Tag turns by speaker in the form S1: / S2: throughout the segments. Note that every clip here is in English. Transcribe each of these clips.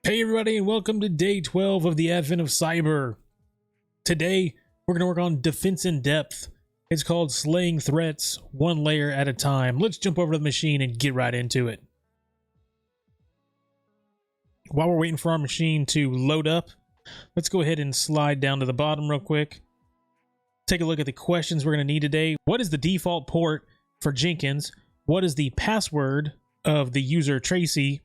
S1: Hey everybody, and welcome to day 12 of the Advent of Cyber. Today, we're going to work on defense in depth. It's called Slaying Threats, one layer at a time. Let's jump over to the machine and get right into it. While we're waiting for our machine to load up, let's go ahead and slide down to the bottom real quick. Take a look at the questions we're going to need today. What is the default port for Jenkins? What is the password of the user Tracy?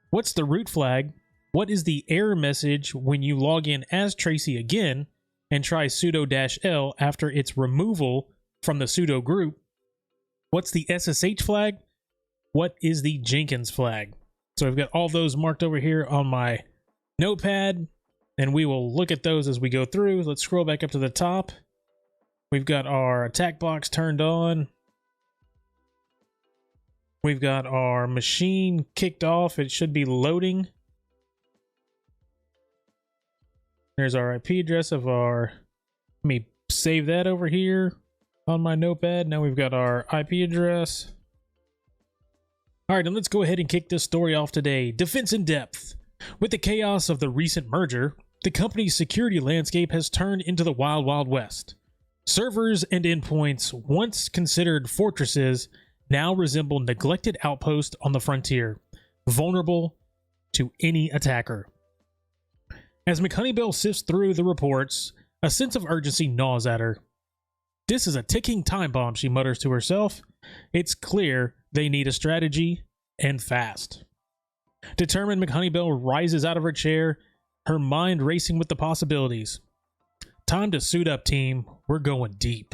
S1: What's the root flag? What is the error message when you log in as Tracy again and try sudo-l after its removal from the sudo group? What's the SSH flag? What is the Jenkins flag? So I've got all those marked over here on my notepad, and we will look at those as we go through. Let's scroll back up to the top. We've got our attack box turned on. We've got our machine kicked off. It should be loading. There's our IP address of our, let me save that over here on my notepad. Now we've got our IP address. All right, and let's go ahead and kick this story off today. Defense in depth. With the chaos of the recent merger, the company's security landscape has turned into the wild, wild west. Servers and endpoints, once considered fortresses, now resemble neglected outposts on the frontier, vulnerable to any attacker. As McHoneybell sifts through the reports, a sense of urgency gnaws at her. This is a ticking time bomb, she mutters to herself. It's clear they need a strategy, and fast. Determined, McHoneybell rises out of her chair, her mind racing with the possibilities. Time to suit up, team. We're going deep.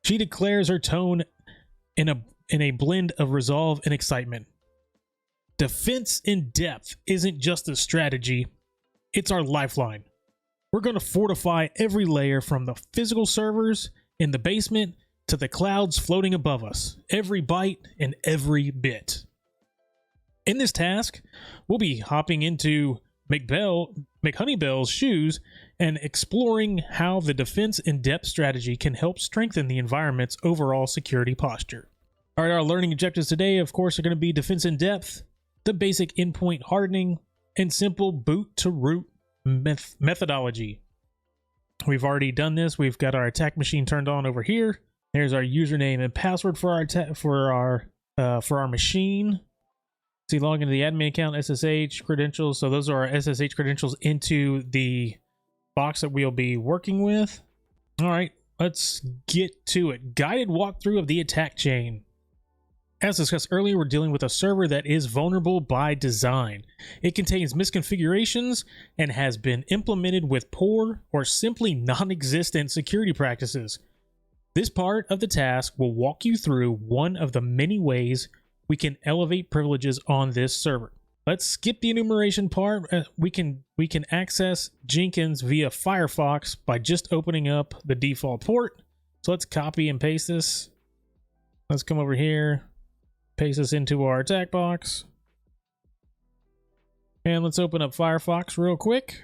S1: She declares, her tone in a blend of resolve and excitement. Defense in depth isn't just a strategy. It's our lifeline. We're going to fortify every layer from the physical servers in the basement to the clouds floating above us, every byte and every bit. In this task, we'll be hopping into McHoneybell's shoes and exploring how the defense in depth strategy can help strengthen the environment's overall security posture. All right, our learning objectives today, of course, are going to be defense in depth, the basic endpoint hardening, and simple boot to root methodology. We've already done this. We've got our attack machine turned on over here. There's our username and password for our machine. See, log into the admin account, SSH credentials. So those are our SSH credentials into the box that we'll be working with. All right, let's get to it. Guided walkthrough of the attack chain. As discussed earlier, we're dealing with a server that is vulnerable by design. It contains misconfigurations and has been implemented with poor or simply non-existent security practices. This part of the task will walk you through one of the many ways we can elevate privileges on this server. Let's skip the enumeration part. We can access Jenkins via Firefox by just opening up the default port. So let's copy and paste this. Let's come over here. Paste this into our attack box. And let's open up Firefox real quick.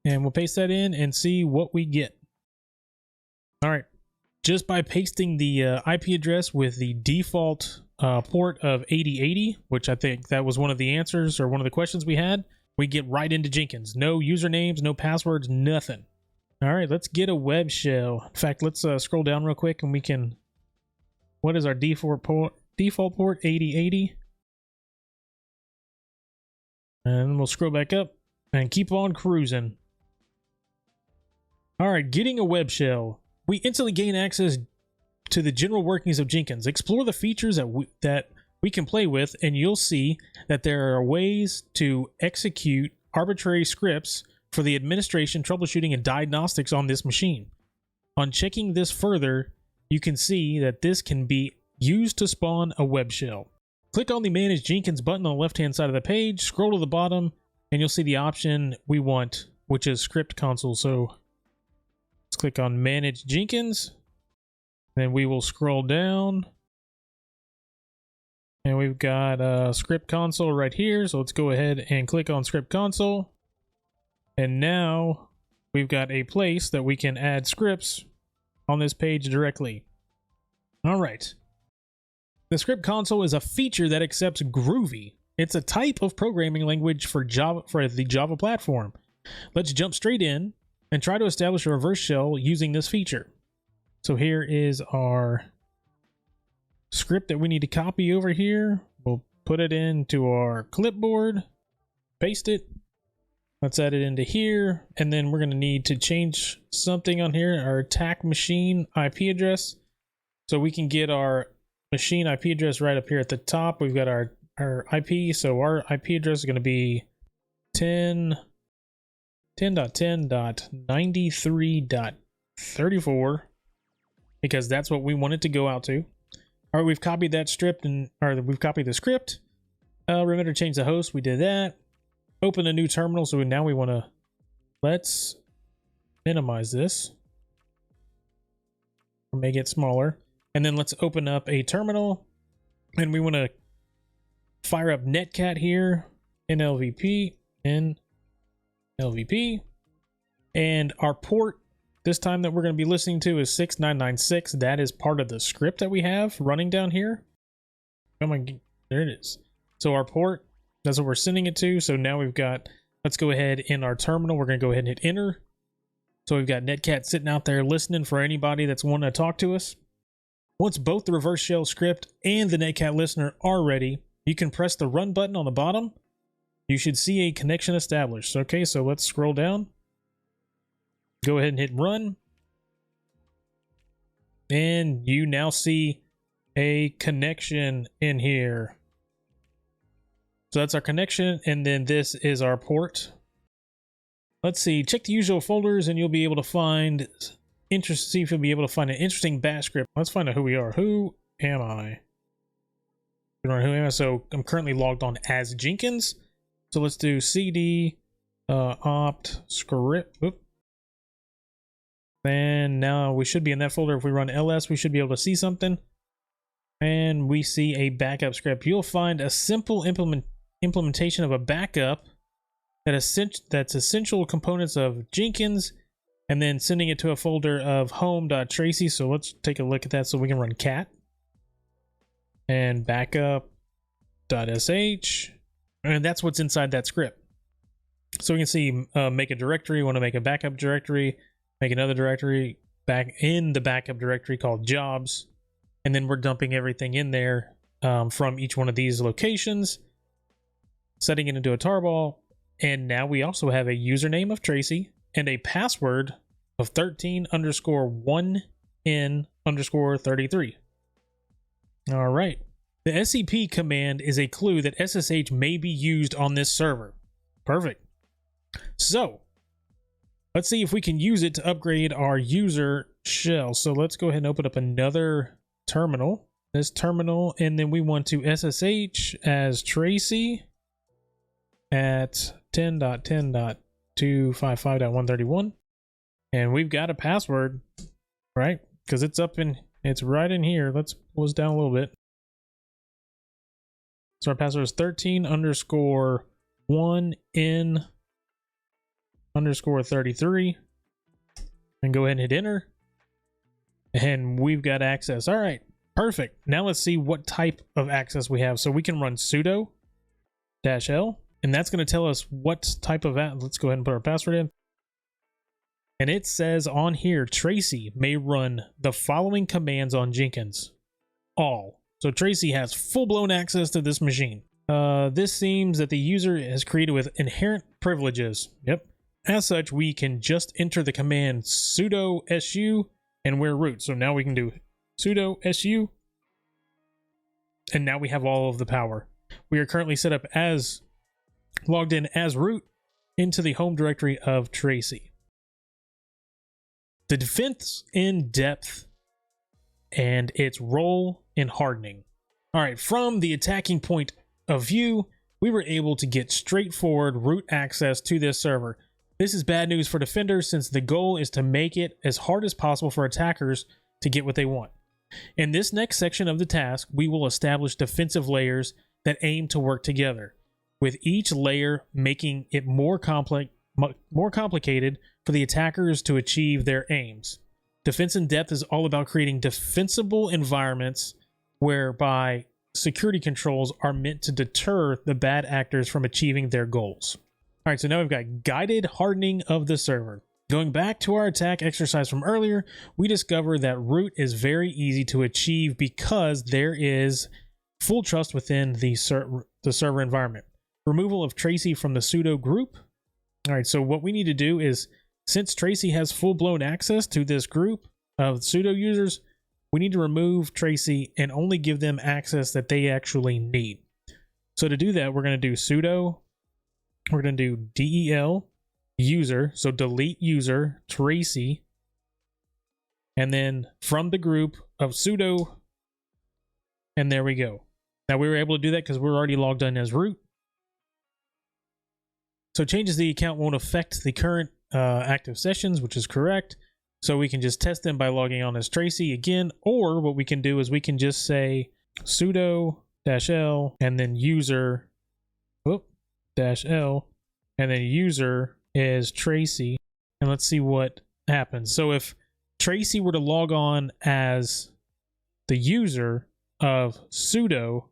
S1: And we'll paste that in and see what we get. All right. Just by pasting the IP address with the default port of 8080, which I think that was one of the answers or one of the questions we had, we get right into Jenkins. No usernames, no passwords, nothing. All right, let's get a web shell. In fact, let's scroll down real quick and we can... What is our default port? Default port 8080. And we'll scroll back up and keep on cruising. All right, getting a web shell. We instantly gain access to the general workings of Jenkins. Explore the features that we can play with, and you'll see that there are ways to execute arbitrary scripts for the administration, troubleshooting, and diagnostics on this machine. On checking this further, you can see that this can be used to spawn a web shell. Click on the Manage Jenkins button on the left-hand side of the page, scroll to the bottom, and you'll see the option we want, which is Script Console. So let's click on Manage Jenkins. Then we will scroll down. And we've got Script Console right here. So let's go ahead and click on Script Console. And now we've got a place that we can add scripts on this page directly. All right. The script console is a feature that accepts Groovy, It's a type of programming language for the Java platform. Let's jump straight in and try to establish a reverse shell using this feature. So here is our script that we need to copy over here. We'll put it into our clipboard, paste it. Let's add it into here, and then we're going to need to change something on here, our attack machine IP address. So we can get our machine IP address right up here at the top. We've got our IP, so our IP address is going to be 10.10.93.34 because that's what we want it to go out to. All right, we've copied that script we've copied the script. Remember to change the host. We did that. Open a new terminal. So now let's minimize this or make it smaller. And then let's open up a terminal, and we want to fire up netcat here in LVP, and our port this time that we're going to be listening to is 6996. That is part of the script that we have running down here. Come on, there it is. So our port, that's what we're sending it to. So now we've got, let's go ahead in our terminal. We're going to go ahead and hit enter. So we've got netcat sitting out there listening for anybody that's wanting to talk to us. Once both the reverse shell script and the netcat listener are ready, you can press the run button on the bottom. You should see a connection established. Okay, so let's scroll down. Go ahead and hit run. And you now see a connection in here. So that's our connection, and then this is our port. Let's see, check the usual folders and you'll be able to find see if you'll be able to find an interesting bash script. Let's find out who we are. Who am I? Who am I? So I'm currently logged on as Jenkins. So let's do cd opt script. Oop. And now we should be in that folder. If we run ls, we should be able to see something. And we see a backup script. You'll find a simple implementation of a backup that's essential components of Jenkins, and then sending it to a folder of home.tracy. So let's take a look at that. So we can run cat and backup.sh, and that's what's inside that script. So we can see make a directory. Want to make a backup directory, make another directory back in the backup directory called jobs, and then we're dumping everything in there from each one of these locations, setting it into a tarball. And now we also have a username of Tracy and a password of 13_1n_33. All right. The SCP command is a clue that SSH may be used on this server. Perfect. So let's see if we can use it to upgrade our user shell. So let's go ahead and open up another terminal. This terminal, and then we want to SSH as Tracy at 10.10.255.131, and we've got a password, right? Because it's right in here. Let's pull this down a little bit. So our password is 13_1n_33, and go ahead and hit enter, and we've got access. All right, perfect. Now let's see what type of access we have. So we can run sudo -l, and that's going to tell us what type of let's go ahead and put our password in. And it says on here, Tracy may run the following commands on Jenkins. All. So Tracy has full-blown access to this machine. This seems that the user is created with inherent privileges. Yep. As such, we can just enter the command sudo su, and we're root. So now we can do sudo su, and now we have all of the power. We are currently set up as logged in as root into the home directory of Tracy. The defense in depth and its role in hardening. All right, from the attacking point of view, we were able to get straightforward root access to this server. This is bad news for defenders, since the goal is to make it as hard as possible for attackers to get what they want. In this next section of the task, we will establish defensive layers that aim to work together, with each layer making it more complicated for the attackers to achieve their aims. Defense in depth is all about creating defensible environments whereby security controls are meant to deter the bad actors from achieving their goals. All right, so now we've got guided hardening of the server. Going back to our attack exercise from earlier, we discovered that root is very easy to achieve because there is full trust within the server environment. Removal of Tracy from the pseudo group. All right, so what we need to do is, since Tracy has full-blown access to this group of pseudo users, we need to remove Tracy and only give them access that they actually need. So to do that, we're going to do sudo, we're going to do del user, so delete user Tracy, and then from the group of sudo, and there we go. Now we were able to do that because we're already logged in as root. So changes the account won't affect the current active sessions, which is correct. So we can just test them by logging on as Tracy again, or what we can do is we can just say sudo -l and then user -l and then user is Tracy, and let's see what happens. So if Tracy were to log on as the user of sudo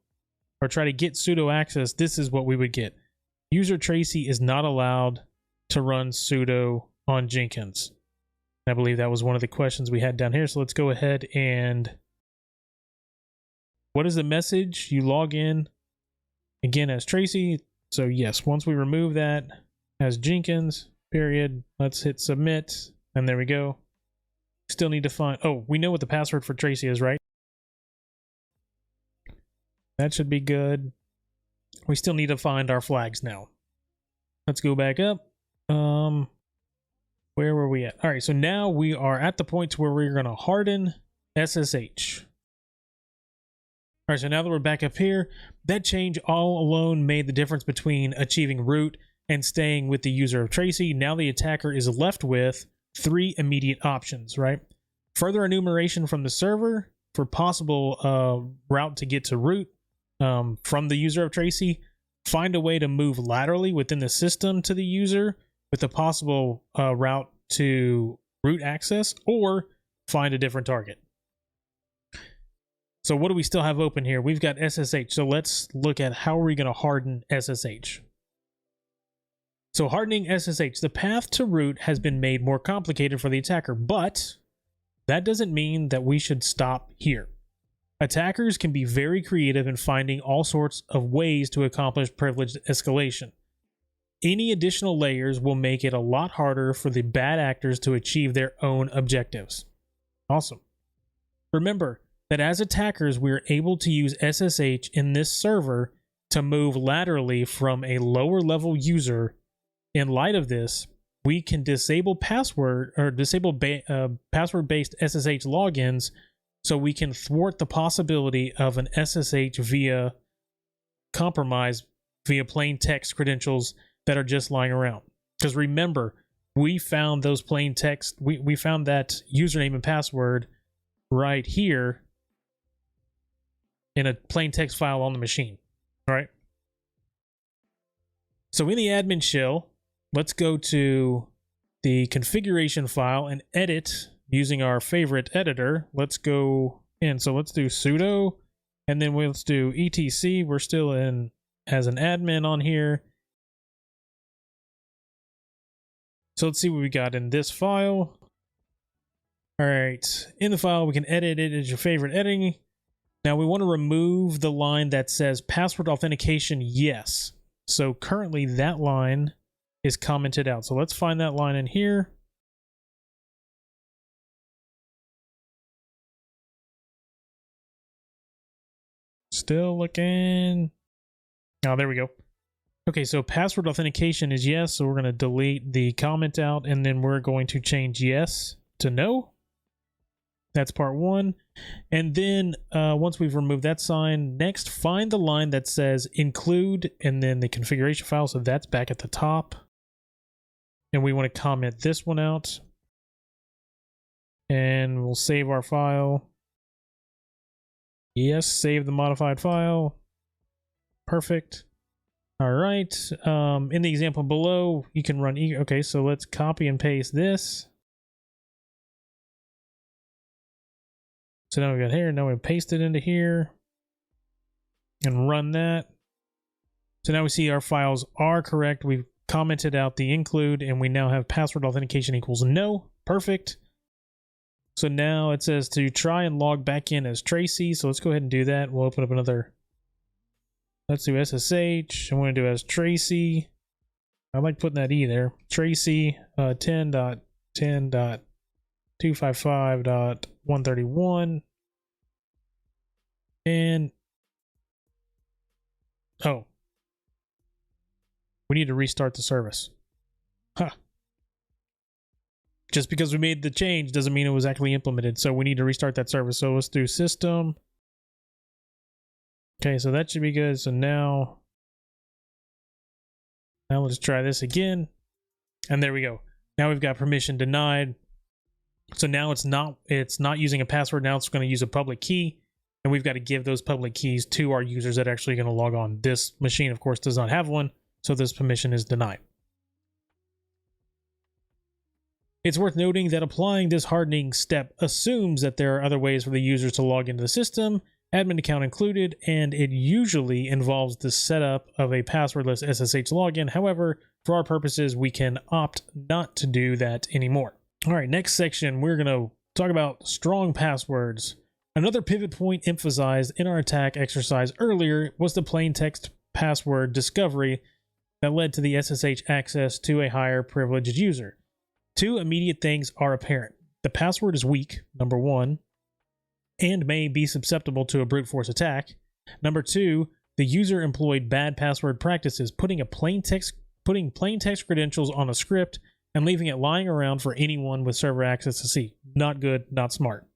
S1: or try to get sudo access, this is what we would get. User Tracy is not allowed to run sudo on Jenkins. I believe that was one of the questions we had down here. So let's go ahead and what is the message? You log in again as Tracy. So yes, once we remove that as Jenkins, period, let's hit submit, and there we go. Still need to find, oh, we know what the password for Tracy is, right? That should be good. We still need to find our flags now. Let's go back up. Where were we at? All right, so now we are at the point where we're going to harden SSH. All right, so now that we're back up here, that change all alone made the difference between achieving root and staying with the user of Tracy. Now the attacker is left with 3 immediate options, right? Further enumeration from the server for possible route to get to root from the user of Tracy. Find a way to move laterally within the system to the user with a possible route to root access, or find a different target. So what do we still have open here? We've got SSH. So let's look at how are we going to harden SSH. So hardening SSH, the path to root has been made more complicated for the attacker, but that doesn't mean that we should stop here. Attackers can be very creative in finding all sorts of ways to accomplish privileged escalation. Any additional layers will make it a lot harder for the bad actors to achieve their own objectives. Awesome. Remember that as attackers, we're able to use SSH in this server to move laterally from a lower level user. In light of this, we can disable password or disable password-based SSH logins, so we can thwart the possibility of an SSH via compromise via plain text credentials that are just lying around. Because remember, we found those plain text, we found that username and password right here in a plain text file on the machine. All right. So in the admin shell, let's go to the configuration file and edit using our favorite editor. Let's go in. So let's do sudo, and then let's do etc. We're still in as an admin on here. So let's see what we got in this file. All right, in the file, we can edit it as your favorite editing. Now we want to remove the line that says password authentication yes. So currently that line is commented out. So let's find that line in here. Still looking. Oh, there we go. Okay, so password authentication is yes. So we're going to delete the comment out, and then we're going to change yes to no. That's part one. And then once we've removed that sign, next find the line that says include and then the configuration file. So that's back at the top. And we want to comment this one out. And we'll save our file. Yes, save the modified file. Perfect. All right. In the example below, you can run okay, so let's copy and paste this. So now we got here, now we paste it into here. and run that. So now we see our files are correct. We've commented out the include, and we now have password authentication equals no. Perfect. So now it says to try and log back in as Tracy. So let's go ahead and do that. We'll open up another. Let's do SSH. I'm going to do as Tracy. I like putting that E there. Tracy 10.10.255.131. And oh, we need to restart the service. Huh. Just because we made the change doesn't mean it was actually implemented. So we need to restart that service. So let's do system. Okay, so that should be good. So now let's try this again. And there we go. Now we've got permission denied. So now it's not using a password. Now it's going to use a public key. And we've got to give those public keys to our users that are actually going to log on. This machine, of course, does not have one. So this permission is denied. It's worth noting that applying this hardening step assumes that there are other ways for the users to log into the system, admin account included, and it usually involves the setup of a passwordless SSH login. However, for our purposes, we can opt not to do that anymore. All right, next section, we're going to talk about strong passwords. Another pivot point emphasized in our attack exercise earlier was the plain text password discovery that led to the SSH access to a higher privileged user. Two immediate things are apparent. The password is weak, number one, and may be susceptible to a brute force attack. Number two, the user employed bad password practices, putting plain text credentials on a script and leaving it lying around for anyone with server access to see. Not good, not smart.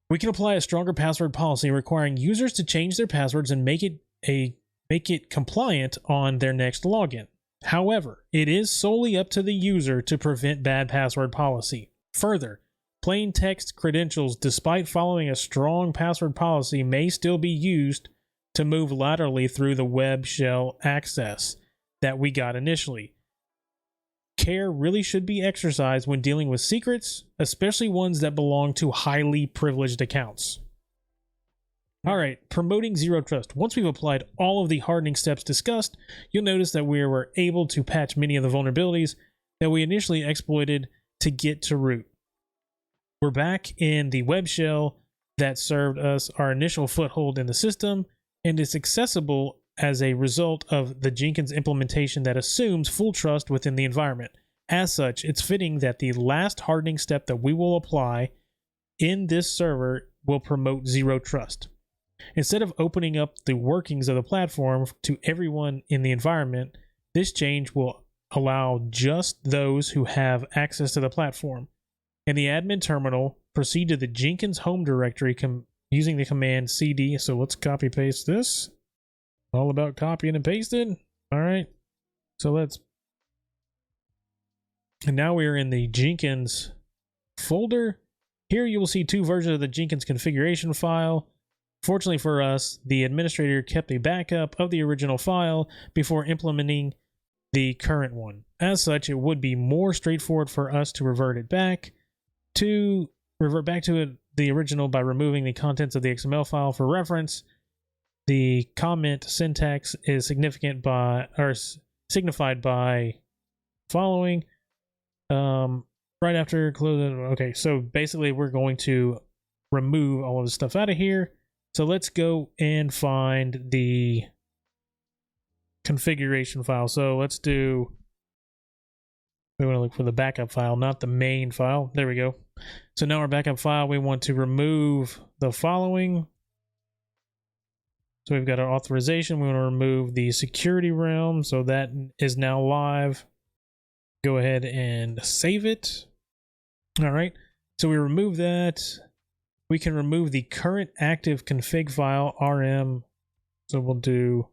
S1: We can apply a stronger password policy requiring users to change their passwords and make it compliant on their next login. However, it is solely up to the user to prevent bad password policy. Further, plain text credentials, despite following a strong password policy, may still be used to move laterally through the web shell access that we got initially. Care really should be exercised when dealing with secrets, especially ones that belong to highly privileged accounts. All right, promoting zero trust. Once we've applied all of the hardening steps discussed, you'll notice that we were able to patch many of the vulnerabilities that we initially exploited to get to root. We're back in the web shell that served us our initial foothold in the system, and is accessible as a result of the Jenkins implementation that assumes full trust within the environment. As such, it's fitting that the last hardening step that we will apply in this server will promote zero trust. Instead of opening up the workings of the platform to everyone in the environment, this change will allow just those who have access to the platform. In the admin terminal, proceed to the Jenkins home directory using the command cd. So let's copy paste this. All about copying and pasting. All right. And now we're in the Jenkins folder. Here you will see two versions of the Jenkins configuration file. Fortunately for us, the administrator kept a backup of the original file before implementing the current one. As such, it would be more straightforward for us to revert back to the original by removing the contents of the XML file. For reference, the comment syntax is signified by following right after close. Okay, so basically we're going to remove all of the stuff out of here. So let's go and find the configuration file. So we want to look for the backup file, not the main file. There we go. So now our backup file, we want to remove the following. So we've got our authorization. We want to remove the security realm. So that is now live. Go ahead and save it. All right. So we remove that. We can remove the current active config file, rm. So we'll do.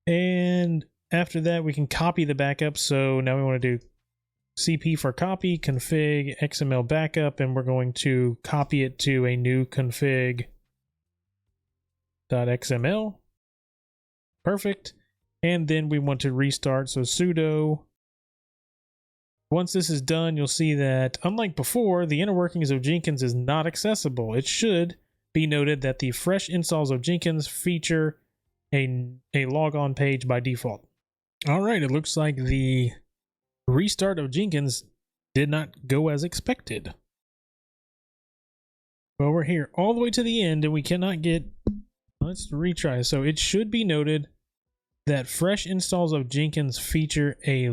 S1: And after that, we can copy the backup. So now we want to do cp for copy, config, XML backup, and we're going to copy it to a new config.xml. Perfect. And then we want to restart. So sudo Once this is done, you'll see that, unlike before, the inner workings of Jenkins is not accessible. It should be noted that the fresh installs of Jenkins feature a logon page by default. All right, it looks like the restart of Jenkins did not go as expected. Well, we're here all the way to the end and we cannot get... Let's retry. So it should be noted that fresh installs of Jenkins feature a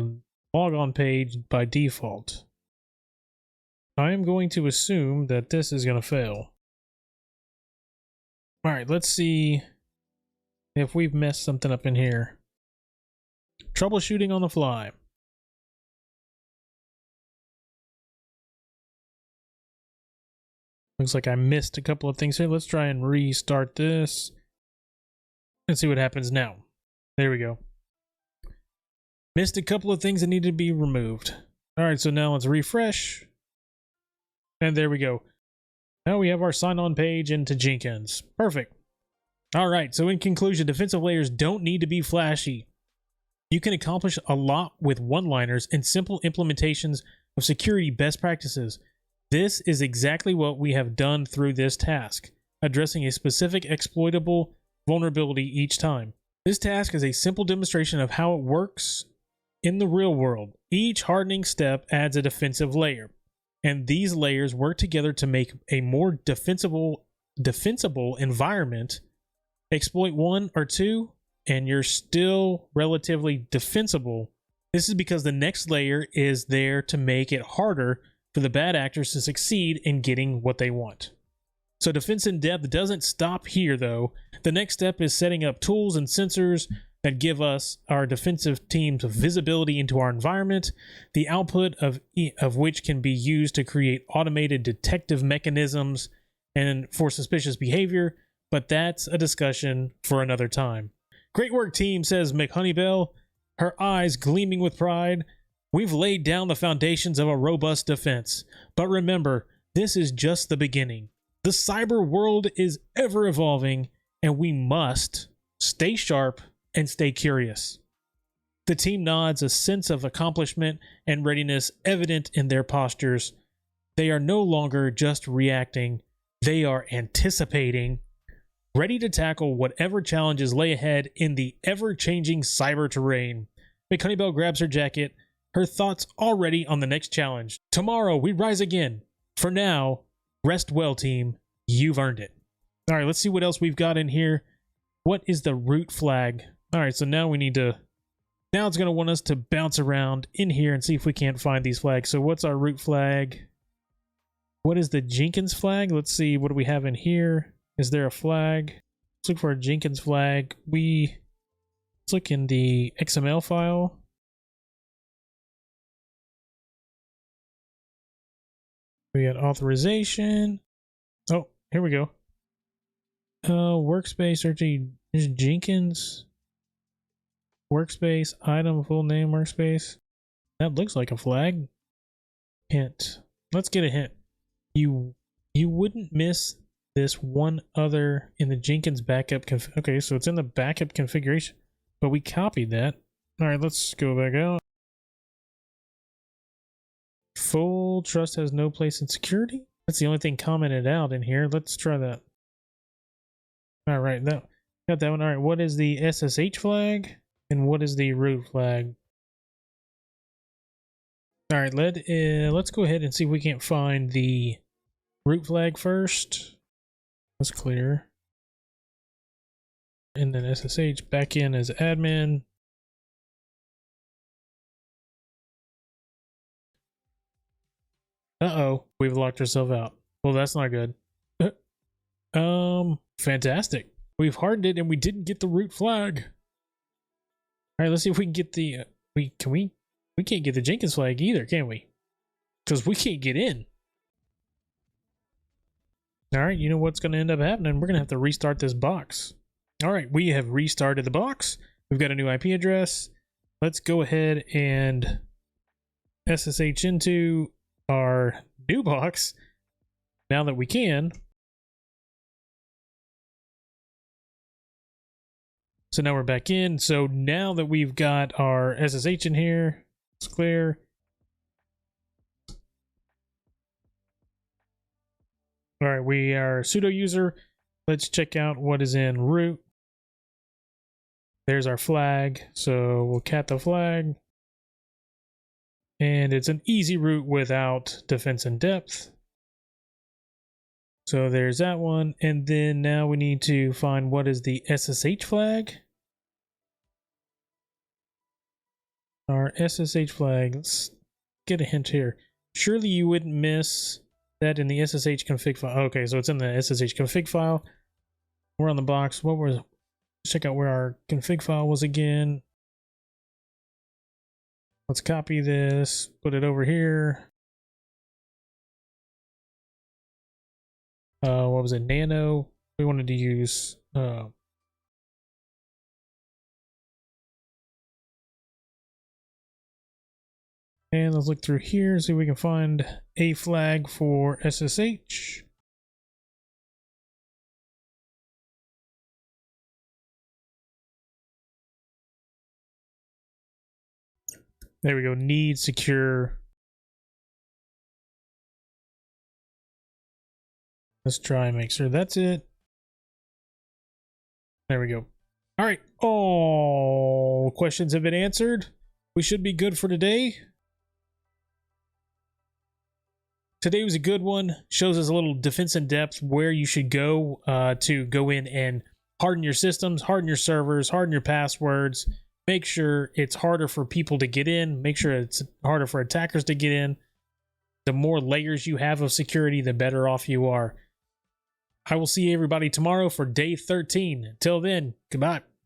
S1: logon page by default. I am going to assume that this is going to fail. All right, let's see if we've messed something up in here. Troubleshooting on the fly. Looks like I missed a couple of things here. Let's try and restart this and see what happens now. There we go. Missed a couple of things that needed to be removed. All right, so now let's refresh. And there we go. Now we have our sign-on page into Jenkins. Perfect. All right, so in conclusion, defensive layers don't need to be flashy. You can accomplish a lot with one-liners and simple implementations of security best practices. This is exactly what we have done through this task, addressing a specific exploitable vulnerability each time. This task is a simple demonstration of how it works in the real world. Each hardening step adds a defensive layer, and these layers work together to make a more defensible environment. Exploit 1 or 2, and you're still relatively defensible. This is because the next layer is there to make it harder for the bad actors to succeed in getting what they want. So defense in depth doesn't stop here though. The next step is setting up tools and sensors that give us, our defensive teams, visibility into our environment, the output of which can be used to create automated detective mechanisms and for suspicious behavior, but that's a discussion for another time. Great work, team, says McHoneybell, her eyes gleaming with pride. We've laid down the foundations of a robust defense. But remember, this is just the beginning. The cyber world is ever evolving, and we must stay sharp and stay curious. The team nods, a sense of accomplishment and readiness evident in their postures. They are no longer just reacting, they are anticipating, ready to tackle whatever challenges lay ahead in the ever-changing cyber terrain. McHoneybell grabs her jacket, her thoughts already on the next challenge. Tomorrow, we rise again. For now, rest well, team. You've earned it. All right, let's see what else we've got in here. What is the root flag? All right, so now we need to... Now it's going to want us to bounce around in here and see if we can't find these flags. So what's our root flag? What is the Jenkins flag? Let's see, what do we have in here? Is there a flag? Let's look for a Jenkins flag. Let's look in the XML file. We got authorization. Oh, here we go. Workspace, there's Jenkins. Workspace, item, full name, workspace. That looks like a flag. Hint. Let's get a hint. You wouldn't miss this one other in the Jenkins backup okay, so it's in the backup configuration, but we copied that. All right, let's go back out. Full trust has no place in security. That's the only thing commented out in here. Let's try that. All right, got that one. All right, what is the SSH flag and what is the root flag? All right, let's go ahead and see if we can't find the root flag first. That's clear. And then SSH back in as admin. Uh-oh, we've locked ourselves out. Well, that's not good. Fantastic. We've hardened it and we didn't get the root flag. All right, let's see if we can get the we can't get the Jenkins flag either, can we? Because we can't get in. All right, you know what's going to end up happening? We're going to have to restart this box. All right, we have restarted the box. We've got a new IP address. Let's go ahead and SSH into our new box now that we can. So now we're back in. So now that we've got our SSH in here, it's clear. All right, we are sudo user. Let's check out what is in root. There's our flag. So we'll cat the flag. And it's an easy root without defense and depth. So there's that one. And then now we need to find what is the SSH flag. Our SSH flag. Let's get a hint here. Surely you wouldn't miss that in the SSH config file. Okay, so it's in the SSH config file. We're on the box. Let's check out where our config file was again. Let's copy this, put it over here. What was it? Nano. We wanted to use and let's look through here, see if we can find a flag for SSH. There we go. Need secure. Let's try and make sure that's it. There we go. All right. All questions have been answered. We should be good for today. Today was a good one. Shows us a little defense in depth where you should go to go in and harden your systems, harden your servers, harden your passwords. Make sure it's harder for people to get in. Make sure it's harder for attackers to get in. The more layers you have of security, the better off you are. I will see everybody tomorrow for day 13. Until then, goodbye.